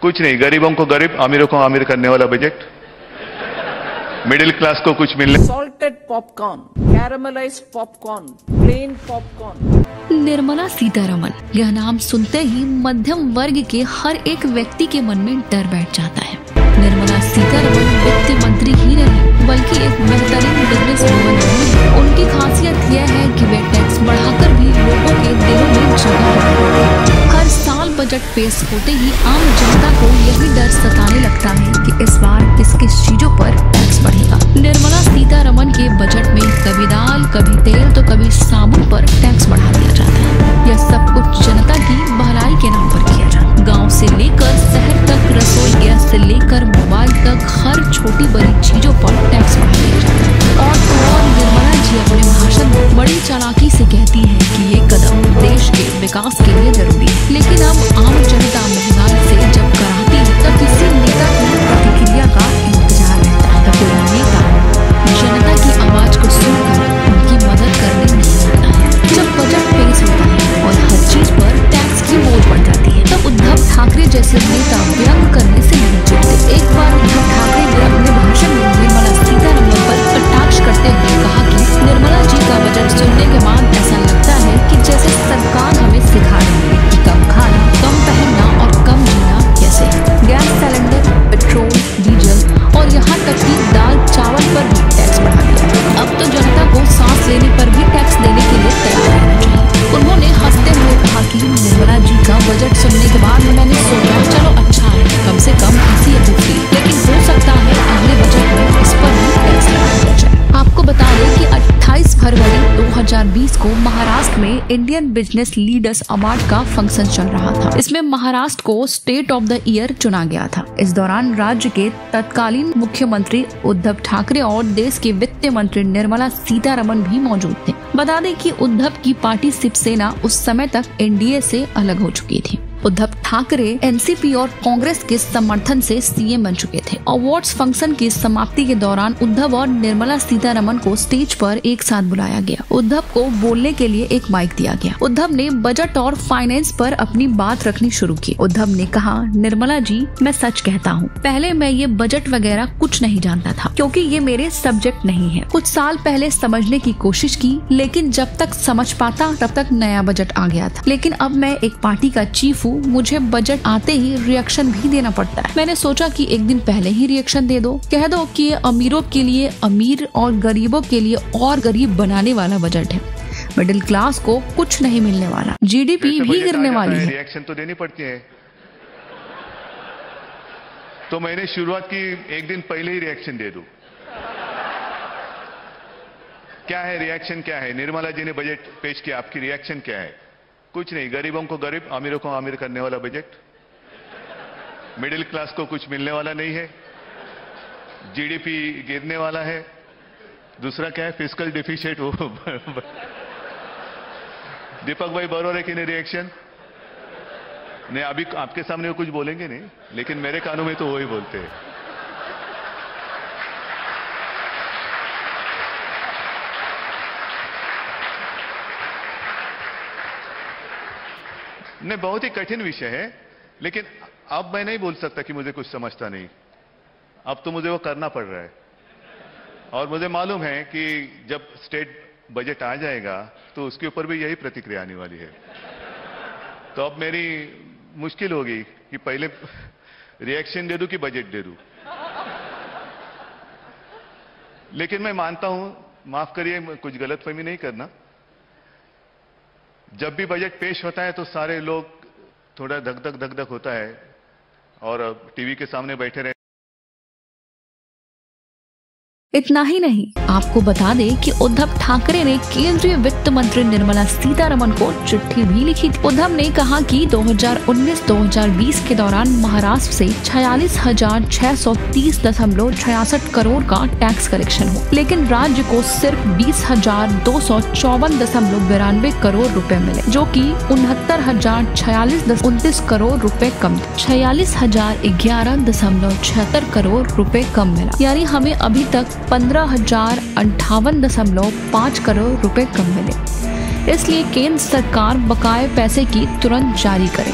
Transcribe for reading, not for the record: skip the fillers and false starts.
कुछ नहीं, गरीबों को गरीब, अमीरों को अमीर करने वाला बजट, मिडिल क्लास को कुछ मिलने। Salted popcorn, caramelised popcorn, plain popcorn. Nirmala Sitharaman, यह नाम सुनते ही मध्यम वर्ग के हर एक व्यक्ति के मन में डर बैठ जाता है। निर्मला सीतारमण वित्त मंत्री ही नहीं बल्कि एक बेहतरीन बिजनेस वुमन भी। उनकी खासियत यह है कि वे टैक्स बढ़ाकर भी लोगों के दिलों में जगह बनाते हैं। हर साल बजट पेश होते ही आम जनता को यही डर सताने लगता है कि इस बार किस किस चीजों पर टैक्स बढ़ेगा। निर्मला सीतारमण के बजट में कभी दाल, कभी तेल तो कभी साबुन पर टैक्स बढ़ा दिया जाता है। यह सब कुछ जनता की भलाई के नाम पर किया जाता है। गाँव से लेकर शहर तक, रसोई गैस से लेकर मोबाइल तक हर छोटी बड़ी चीजों पर टैक्स बढ़ा दिया जाता है। और निर्मला जी अपने भाषण में बड़ी चालाकी से कहती है कि ये कदम देश के विकास के लिए जरूरी है। लेकिन अब आम जनता महंगाई से जब कराती है तब किसी नेता की प्रतिक्रिया का इंतजार रहता है। तब कोई नेता जनता की आवाज को सुनकर उनकी मदद करने नहीं आता है। जब बजट पेश होता है और हर चीज पर टैक्स की बोझ बढ़ जाती है तब उद्धव ठाकरे जैसे नेता व्यंग करने से नहीं चूकते। एक बार उद्धव ठाकरे ने अपने भाषण में निर्मला सीतारमण पर कटाक्ष करते हुए कहा कि निर्मला जी का बजट सुनने के बाद ऐसा लगता है कि जैसे सरकार हमें सिखा रही है कि कम खाना, कम पहनना और कम जीना कैसे। गैस सिलेंडर, पेट्रोल, डीजल और यहाँ तक कि दाल चावल पर भी टैक्स बढ़ा दिया। अब तो जनता को सांस लेने पर भी टैक्स देने के लिए तैयार रहना चाहिए। उन्होंने हंसते हुए कहा कि निर्मला जी का बजट सुनने के बाद मैंने सोचा चलो अच्छा है, कम से कम हंसी अभी, लेकिन हो सकता है अगले बजट में इस पर भी टैक्स लगा दिया जाए। आपको बता दें कि 28 फरवरी 2020 को महाराष्ट्र में इंडियन बिजनेस लीडर्स अवार्ड का फंक्शन चल रहा था। इसमें महाराष्ट्र को स्टेट ऑफ द ईयर चुना गया था। इस दौरान राज्य के तत्कालीन मुख्यमंत्री उद्धव ठाकरे और देश के वित्त मंत्री निर्मला सीतारमण भी मौजूद थे। बता दें कि उद्धव की पार्टी शिवसेना उस समय तक एनडीए से अलग हो चुकी थी। उद्धव ठाकरे एनसीपी और कांग्रेस के समर्थन से सीएम बन चुके थे। अवार्ड्स फंक्शन की समाप्ति के दौरान उद्धव और निर्मला सीतारमण को स्टेज पर एक साथ बुलाया गया। उद्धव को बोलने के लिए एक माइक दिया गया। उद्धव ने बजट और फाइनेंस पर अपनी बात रखनी शुरू की। उद्धव ने कहा, निर्मला जी मैं सच कहता हूँ, पहले मैं ये बजट वगैरह कुछ नहीं जानता था क्योंकि ये मेरे सब्जेक्ट नहीं है। कुछ साल पहले समझने की कोशिश की लेकिन जब तक समझ पाता तब तक नया बजट आ गया था। लेकिन अब मैं एक पार्टी का चीफ हूँ, मुझे बजट आते ही रिएक्शन भी देना पड़ता है। मैंने सोचा कि एक दिन पहले ही रिएक्शन दे दो, कह दो कि ये अमीरों के लिए अमीर और गरीबों के लिए और गरीब बनाने वाला बजट है। मिडिल क्लास को कुछ नहीं मिलने वाला, जीडीपी भी गिरने वाली है। रिएक्शन तो देनी पड़ती है। तो मैंने शुरुआत की, एक दिन पहले ही रिएक्शन दे दूं। क्या है रिएक्शन, क्या है? निर्मला जी ने बजट पेश किया, आपकी रिएक्शन क्या है? कुछ नहीं, गरीबों को गरीब, अमीरों को अमीर करने वाला बजट, मिडिल क्लास को कुछ मिलने वाला नहीं है, जीडीपी गिरने वाला है। दूसरा क्या है? Fiscal deficit. वो दीपक भाई बरोबर है कि नहीं रिएक्शन? नहीं, अभी आपके सामने वो कुछ बोलेंगे नहीं, लेकिन मेरे कानों में तो वो ही बोलते हैं। नहीं, बहुत ही कठिन विषय है, लेकिन अब मैं नहीं बोल सकता कि मुझे कुछ समझता नहीं। अब तो मुझे वो करना पड़ रहा है और मुझे मालूम है कि जब स्टेट बजट आ जाएगा तो उसके ऊपर भी यही प्रतिक्रिया आने वाली है। तो अब मेरी मुश्किल होगी कि पहले रिएक्शन दे दूं कि बजट दे दूं। लेकिन मैं मानता हूं, माफ करिए, कुछ गलतफहमी नहीं करना, जब भी बजट पेश होता है तो सारे लोग थोड़ा धक धक होता है और टीवी के सामने बैठे रहे। इतना ही नहीं, आपको बता दें कि उद्धव ठाकरे ने केंद्रीय वित्त मंत्री निर्मला सीतारमण को चिट्ठी भी लिखी थी। उद्धव ने कहा कि 2019-2020 के दौरान महाराष्ट्र से 46,630.66 करोड़ का टैक्स कलेक्शन हो, लेकिन राज्य को सिर्फ 20,254.92 करोड़ रुपए मिले, जो कि 69,046.29 करोड़ रुपए कम थे। 46,011.76 करोड़ रुपए कम मिला, यानी हमें अभी तक 15,058.5 करोड़ रुपए कम मिले। इसलिए केंद्र सरकार बकाये पैसे की तुरंत जारी करे।